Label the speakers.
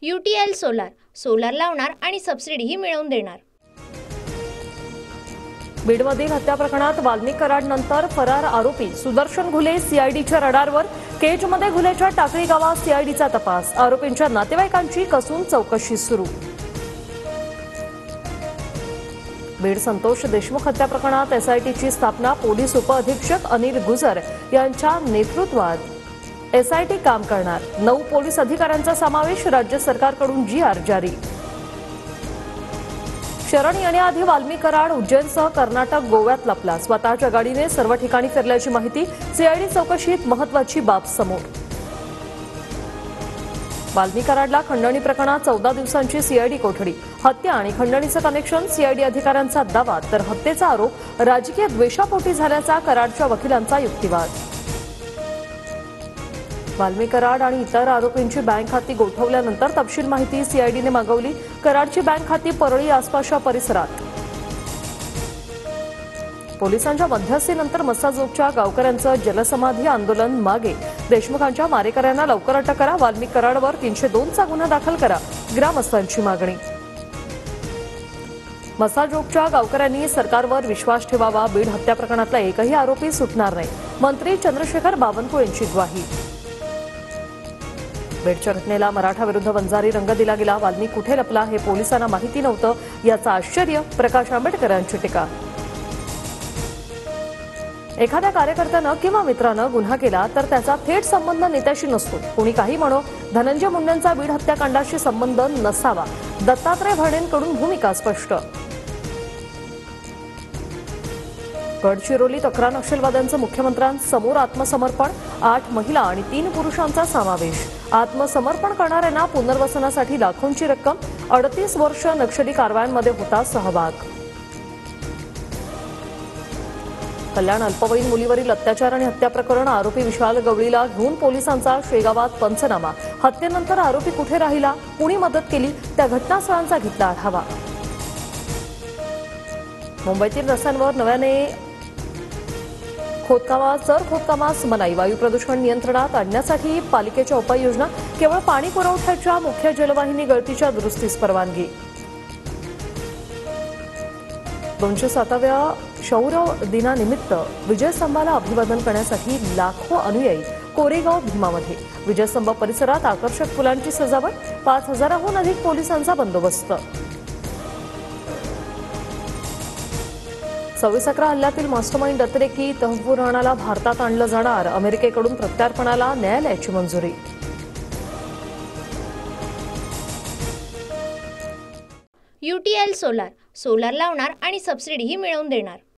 Speaker 1: UTL solar लावणार आणि सबसिडीही मिळवून देणार।
Speaker 2: बीडमधील हत्या प्रकरणात वाल्मिक कराडनंतर फरार आरोपी सुदर्शन घुले सीआयडीच्या रडारवर। केजमध्ये घुलेच्या टाकळी गावात सीआयडीचा तपास। आरोपींच्या नातेवाईकांची कसून चौकशी सुरू। बीड संतोष देशमुख हत्या प्रकरणात एसआयटीची स्थापना। पोलीस उपअधीक्षक अनिल गुजर यांच्या नेतृत्वात एसआयटी काम करणार। 9 पोलीस अधिकाऱ्यांचा समावेश। राज्य सरकारकडून जीआर जारी। शरण येण्याआधी वाल्मिक कराड उज्जैनसह कर्नाटक गोव्यात लपला। स्वतःच्या गाडीने सर्व ठिकाणी फिरल्याची माहिती। सीआयडी चौकशीत महत्त्वाची बाब समोर। वाल्मिक कराडला खंडणी प्रकरणात 14 दिवसांची सीआयडी कोठडी। हत्या आणि खंडणीचं कनेक्शन सीआयडी अधिकाऱ्यांचा दावा, तर हत्येचा आरोप राजकीय द्वेषापोटी झाल्याचा कराडच्या वकिलांचा युक्तिवाद। वाल्मिक कराड आणि इतर आरोपींची बँक खाती गोठवल्यानंतर तपशील माहिती सीआयडीने मागवली। कराडची बँक खाती परळी आसपासच्या परिसरात। पोलिसांच्या मध्यस्थीनंतर मस्साजोगच्या गावकऱ्यांचं जलसमाधी आंदोलन मागे। देशमुखांच्या मारेकऱ्यांना लवकर अटक करा। वाल्मिक कराडवर 302चा गुन्हा दाखल करा, ग्रामस्थांची मागणी। मस्साजोगच्या गावकऱ्यांनी सरकारवर विश्वास ठेवावा। बीड हत्या प्रकरणातला एकही आरोपी सुटणार नाही, मंत्री चंद्रशेखर बावनकुळे यांची ग्वाही। बीडच्या घटनेला मराठा विरुद्ध वंजारी रंग दिला गेला। वाल्मिक कुठे लपला हे पोलिसांना माहिती नव्हतं याचं आश्चर्य। प्रकाश आंबेडकरांची टीका। एखाद्या कार्यकर्त्यानं किंवा मित्रानं गुन्हा केला तर त्याचा थेट संबंध नेत्याशी नसतो। कोणी काही म्हणो, धनंजय मुंडेंचा बीड हत्याकांडाशी संबंध नसावा। दत्तात्रय भरणेंकडून भूमिका स्पष्ट। गडचिरोलीत 11 नक्षलवाद्यांचं मुख्यमंत्र्यांसमोर आत्मसमर्पण। 8 महिला आणि 3 पुरुषांचा समावेश। आत्मसमर्पण करणाऱ्यांना पुनर्वसनासाठी लाखोंची रक्कम। 38 वर्ष नक्षली कारवायांमध्ये होता सहभाग। कल्याण अल्पवयीन मुलीवरील अत्याचार आणि हत्या प्रकरण। आरोपी विशाल गवळीला घेऊन पोलिसांचा शेगावात पंचनामा। हत्येनंतर आरोपी कुठे राहिला, कुणी मदत केली, त्या घटनास्थळांचा घेतला आढावा। मुंबईतील रस्त्यांवर नव्याने खोदकामास मनाई। वायू प्रदूषण नियंत्रणात आणण्यासाठी पालिकेच्या उपाययोजना। केवळ पाणी पुरवठ्याच्या मुख्य जलवाहिनी गळतीच्या दुरुस्तीस परवानगी। 207व्या शौर्य दिनानिमित्त विजयस्तंभाला अभिवादन करण्यासाठी लाखो अनुयायी कोरेगाव भीमामध्ये। विजयस्तंभ परिसरात आकर्षक फुलांची सजावट। 5000हून अधिक पोलिसांचा बंदोबस्त। 26/11 हल्ल्यातील मास्टरमाइंड अतिरेकी तहव्वूर राणाला भारतात आणलं जाणार। अमेरिकेकडून प्रत्यार्पणाला न्यायालयाची मंजुरी।
Speaker 1: UTL सोलार लावणार आणि सबसिडीही मिळवून देणार।